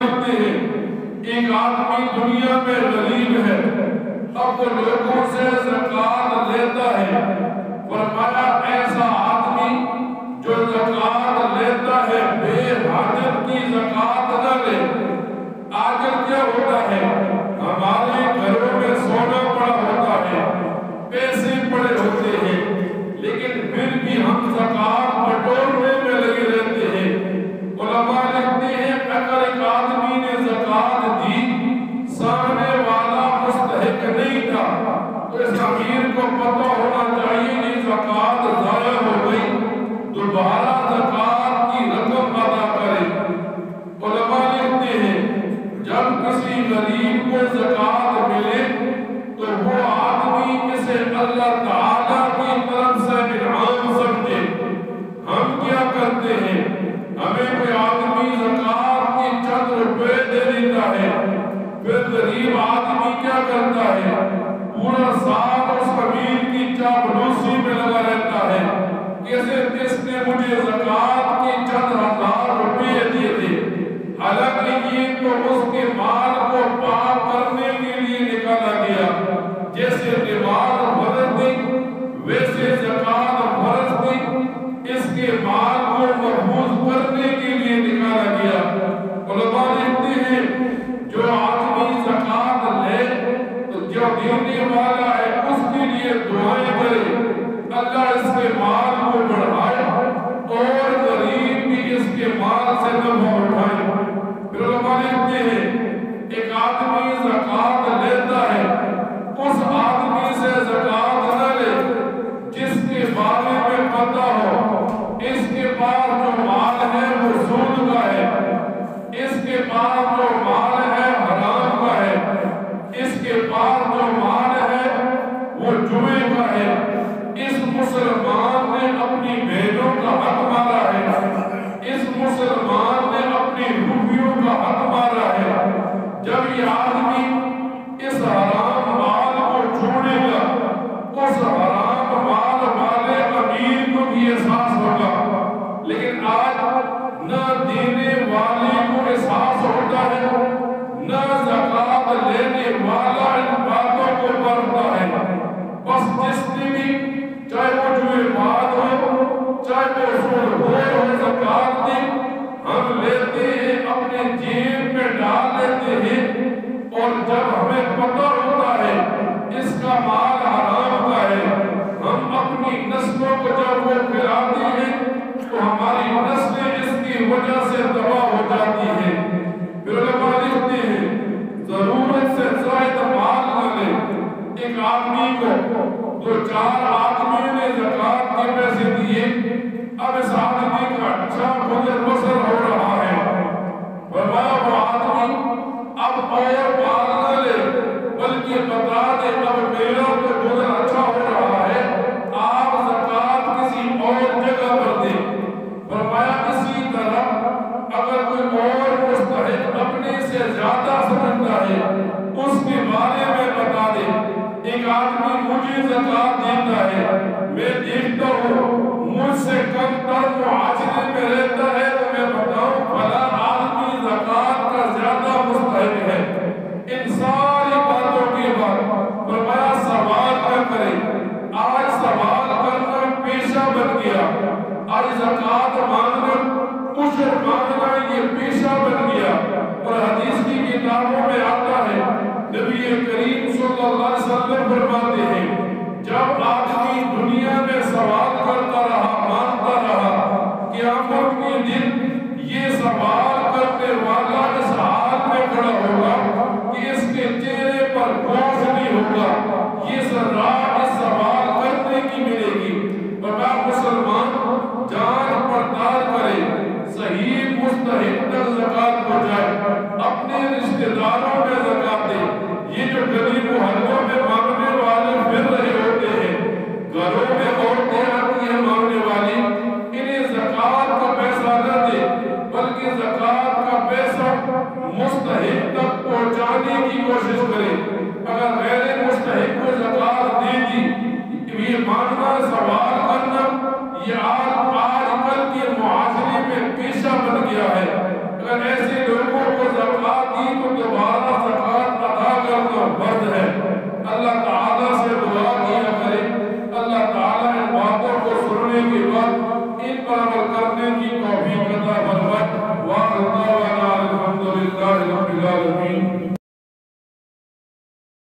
ایک آدمی دنیا میں غریب ہے، اب وہ لوگوں سے زکوٰۃ لیتا ہے۔ فرمایا ایسا آدمی جو زکوٰۃ لیتا ہے بے حاجت کی زکوٰۃ نہ لے۔ آج کیا ہوتا ہے، ہمارے گھروں میں سونا پڑا ہوتا ہے، پیسے پڑے ہوتے ہیں، لیکن پھر بھی ہم زکوٰۃ بٹورنے میں لگے رہتے ہیں۔ علماء لکھتے ہیں اگر ایک آدمی نے زکوٰۃ دی، سامنے والا مستحق نہیں تھا، تو اس امیر کو پتہ ہونا چاہیے کہ زکوٰۃ ضائع ہو گئی، دوبارہ زکوٰۃ کی رقم ادا کرے۔ علماء لکھتے ہیں جب کسی غریب کو زکوٰۃ ملے تو وہ آدمی اسے اللہ تعالیٰ کی طرف سے انعام سمجھے۔ ہم کیا کرتے ہیں، ہمیں کوئی آدمی زکوٰۃ کی چند روپے دے دیتا ہے، پھر غریب آدمی کیا کرتا ہے، پورا سال اس امیر کی چاپلوسی میں لگا رہتا ہے، کیسے اس نے مجھے زکوٰۃ کے چند ہزار روپے دیے تھے، حالانکہ یہ تو اس کے مال کو پاک کرنے کے لیے نکالا گیا۔ جیسے نماز فرض تھی ویسے زکوٰۃ فرض تھی، اس کے مال کو محفوظ کرنے کے لیے نکالا گیا۔ علماء لکھتے ہیں جو آدمی زکوٰۃ لے تو جو دینے والا ہے اس کے لیے دعائیں کرے، اللہ اس کے مال کو بڑھائے اور غریب بھی اس کے مال سے نفع اٹھائے۔ پھر علماء لکھتے ہیں ایک آدمی زکوٰۃ لیتا ہے، اس آدمی سے زکوٰۃ نہ لے جس کے بارے میں پتہ ہو اس کے پاس جو مال ہے وہ سود کا ہے، اس کے پاس جو مال ہے حرام کا ہے، اس کے پاس جو مال ہے وہ جوئے کا ہے۔ اس مسلمان نے اپنی بہنوں کا حق مارا ہے، اس مسلمان نے اپنی روپیوں کا حق مارا ہے۔ جب یہ آدمی اس حرام مال کو چھوڑے گا، اس حرام مال والے امیر کو بھی احساس ہوگا، لیکن آج نہ دینے والے کو احساس ہوتا ہے، نہ زکوٰۃ لینے والا ان باتوں کو پڑھتا ہے۔ بس جس نے بھی چاہے وہ جوئے بات ہو، چاہے وہ سود ہو زکوٰۃ دی، ہم لیتے ہیں اپنے جیب میں ڈال لیتے ہیں، اور جب ہمیں پتہ ہوتا ہے اس کا مال حرام کا ہے، ہم اپنی نسلوں کو جب وہ کھلاتے ہیں تو ہماری نسلیں اس کی وجہ سے تباہ ہو جاتی ہیں۔ پھر علماء لکھتے ہیں ضرورت سے زائد مال نہ لے۔ ایک آدمی کو دو چار آدمیوں نے زکوٰۃ کے پیسے دیے، اب اس آدمی کا اچھا گزر بسر ہو رہا ہے، فرمایا وہ آدمی اب اور مال نہ لے بلکہ بتا دے اب میرا تو گزر اچھا ہو رہا ہے، آپ زکوٰۃ کسی اور جگہ پر دیں۔ فرمایا اسی طرح اگر کوئی اور مستحق اپنے سے زیادہ سمجھتا ہے اس کے بارے میں بتا دے۔ ایک آدمی مجھے زکوٰۃ دیتا ہے، میں دیکھتا ہوں مجھ سے کم تر معاشرے میں رہتا ہے، تو میں بتاؤں فلاں آدمی زکوٰۃ کا زیادہ مستحق ہے۔ ان ساری باتوں کے بعد فرمایا سوال نہ کرے۔ آج سوال کرنا پیشہ بن گیا، آج زکوٰۃ مانگنا، عشر مانگنا یہ پیشہ بن گیا۔ اور حدیث کی کتابوں میں آتا ہے نبی کریم صلی اللہ علیہ وسلم فرماتے ہیں جب آدمی دنیا میں سوال کرتا رہا، مانتا رہا، قیامت کے دن یہ سوال کرنے والا اس حال میں کھڑا ہوگا کہ اس کے چہرے پر گوشت نہیں ہوگا، یہ سزا اس سوال کرنے کی ملے گی۔ بڑا مسلمان جانچ پڑتال کرے، صحیح مستحق تک زکوٰۃ ہو جائے، اپنے رشتہ داروں میں زکوٰۃ دے۔ یہ جو گلی محلوں میں مانگنے والے پھر رہے ہوتے ہیں، گھروں میں عورتیں آتی ہیں مانگنے والی، انہیں زکوٰۃ کا پیسہ نہ دے بلکہ زکوٰۃ کا پیسہ مستحق تک پہنچانے کی کوشش کرے۔ اگر غیر مستحق کو زکوٰۃ دے دی، یہ مانگنا، سوال کرنا، یہ آج کل کے معاشرے میں پیشہ بن گیا ہے۔ اگر ایسے لوگوں کو زکات